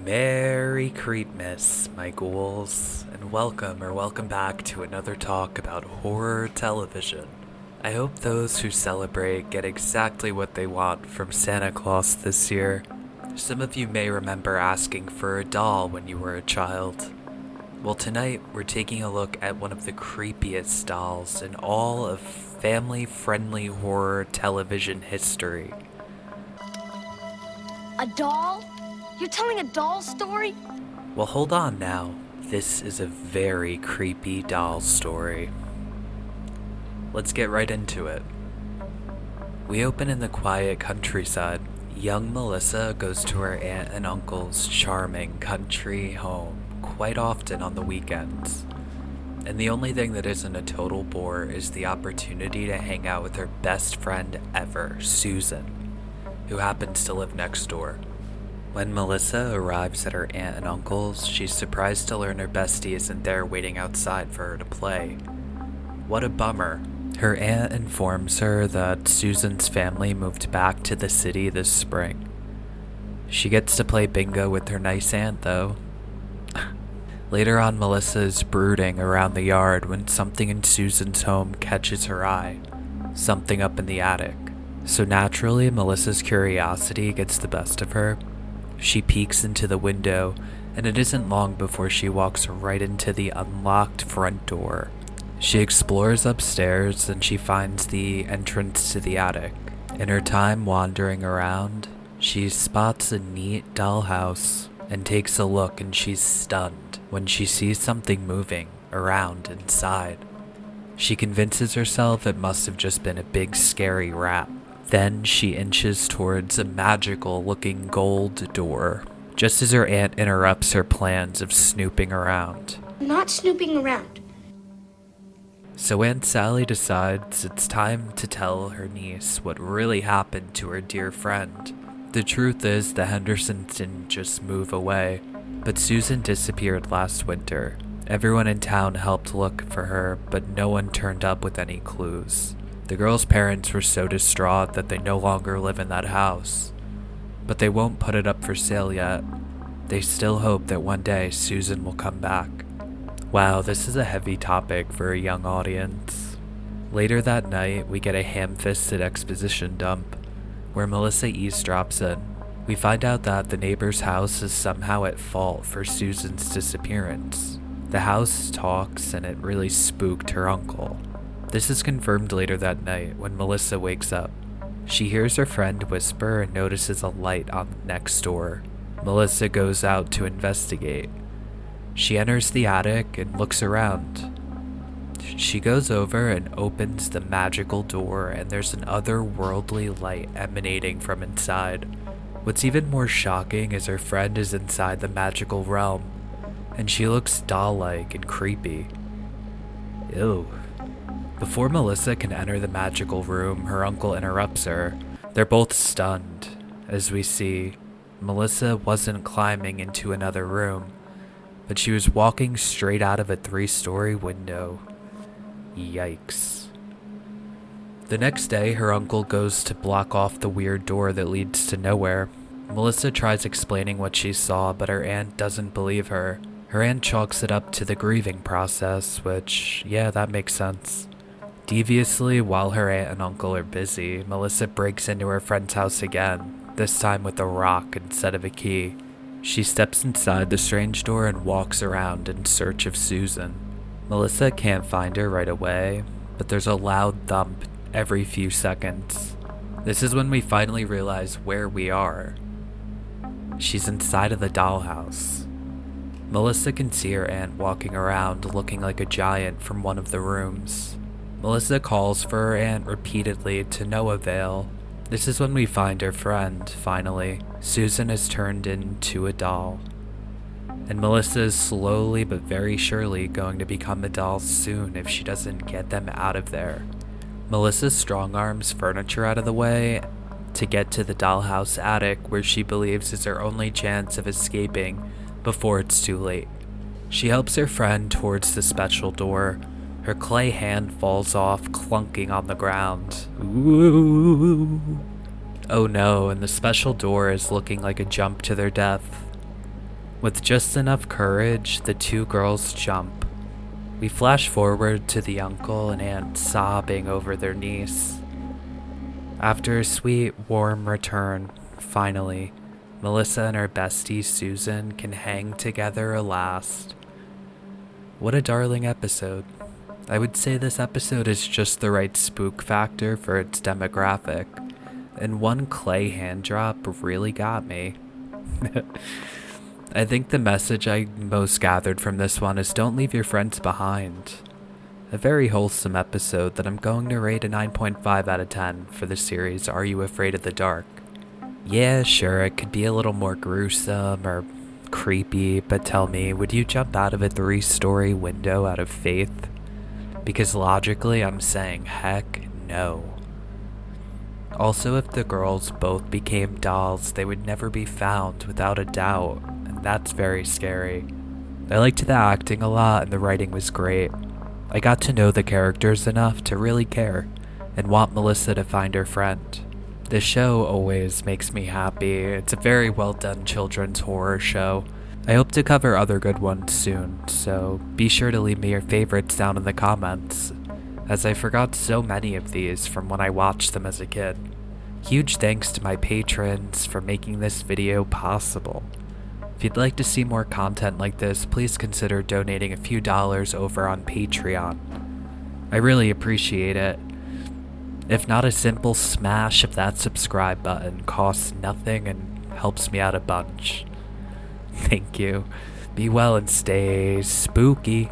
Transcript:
Merry Creepmas, my ghouls, and welcome back to another talk about horror television. I hope those who celebrate get exactly what they want from Santa Claus this year. Some of you may remember asking for a doll when you were a child. Well, tonight we're taking a look at one of the creepiest dolls in all of family-friendly horror television history. A doll? You're telling a doll story? Well, hold on now. This is a very creepy doll story. Let's get right into it. We open in the quiet countryside. Young Melissa goes to her aunt and uncle's charming country home quite often on the weekends. And the only thing that isn't a total bore is the opportunity to hang out with her best friend ever, Susan, who happens to live next door. When Melissa arrives at her aunt and uncle's, she's surprised to learn her bestie isn't there waiting outside for her to play. What a bummer. Her aunt informs her that Susan's family moved back to the city this spring. She gets to play bingo with her nice aunt, though. Later on, Melissa is brooding around the yard when something in Susan's home catches her eye. Something up in the attic. So naturally, Melissa's curiosity gets the best of her. She peeks into the window, and it isn't long before she walks right into the unlocked front door. She explores upstairs and she finds the entrance to the attic. In her time wandering around, she spots a neat dollhouse and takes a look, and she's stunned when she sees something moving around inside. She convinces herself it must have just been a big scary rat. Then she inches towards a magical-looking gold door, just as her aunt interrupts her plans of snooping around. I'm not snooping around. So Aunt Sally decides it's time to tell her niece what really happened to her dear friend. The truth is, the Hendersons didn't just move away, but Susan disappeared last winter. Everyone in town helped look for her, but no one turned up with any clues. The girl's parents were so distraught that they no longer live in that house. But they won't put it up for sale yet. They still hope that one day Susan will come back. Wow, this is a heavy topic for a young audience. Later that night, we get a ham-fisted exposition dump, where Melissa eavesdrops in. We find out that the neighbor's house is somehow at fault for Susan's disappearance. The house talks, and it really spooked her uncle. This is confirmed later that night when Melissa wakes up. She hears her friend whisper and notices a light on the next door. Melissa goes out to investigate. She enters the attic and looks around. She goes over and opens the magical door, and there's an otherworldly light emanating from inside. What's even more shocking is her friend is inside the magical realm, and she looks doll-like and creepy. Ew. Before Melissa can enter the magical room, her uncle interrupts her. They're both stunned. As we see, Melissa wasn't climbing into another room, but she was walking straight out of a 3-story window. Yikes. The next day, her uncle goes to block off the weird door that leads to nowhere. Melissa tries explaining what she saw, but her aunt doesn't believe her. Her aunt chalks it up to the grieving process, which, yeah, that makes sense. Deviously, while her aunt and uncle are busy, Melissa breaks into her friend's house again, this time with a rock instead of a key. She steps inside the strange door and walks around in search of Susan. Melissa can't find her right away, but there's a loud thump every few seconds. This is when we finally realize where we are. She's inside of the dollhouse. Melissa can see her aunt walking around looking like a giant from one of the rooms. Melissa calls for her aunt repeatedly to no avail. This is when we find her friend, finally. Susan has turned into a doll. And Melissa is slowly but very surely going to become a doll soon if she doesn't get them out of there. Melissa strong-arms furniture out of the way to get to the dollhouse attic, where she believes is her only chance of escaping before it's too late. She helps her friend towards the special door. Her clay hand falls off, clunking on the ground. Ooh. Oh no, and the special door is looking like a jump to their death. With just enough courage, the two girls jump. We flash forward to the uncle and aunt sobbing over their niece. After a sweet, warm return, finally, Melissa and her bestie Susan can hang together at last. What a darling episode. I would say this episode is just the right spook factor for its demographic, and one clay hand drop really got me. I think the message I most gathered from this one is don't leave your friends behind. A very wholesome episode that I'm going to rate a 9.5 out of 10 for the series Are You Afraid of the Dark? Yeah, sure, it could be a little more gruesome or creepy, but tell me, would you jump out of a 3-story window out of faith? Because logically, I'm saying heck no. Also, if the girls both became dolls, they would never be found without a doubt, and that's very scary. I liked the acting a lot and the writing was great. I got to know the characters enough to really care and want Melissa to find her friend. The show always makes me happy. It's a very well done children's horror show. I hope to cover other good ones soon, so be sure to leave me your favorites down in the comments, as I forgot so many of these from when I watched them as a kid. Huge thanks to my patrons for making this video possible. If you'd like to see more content like this, please consider donating a few dollars over on Patreon. I really appreciate it. If not, a simple smash of that subscribe button costs nothing and helps me out a bunch. Thank you. Be well and stay spooky.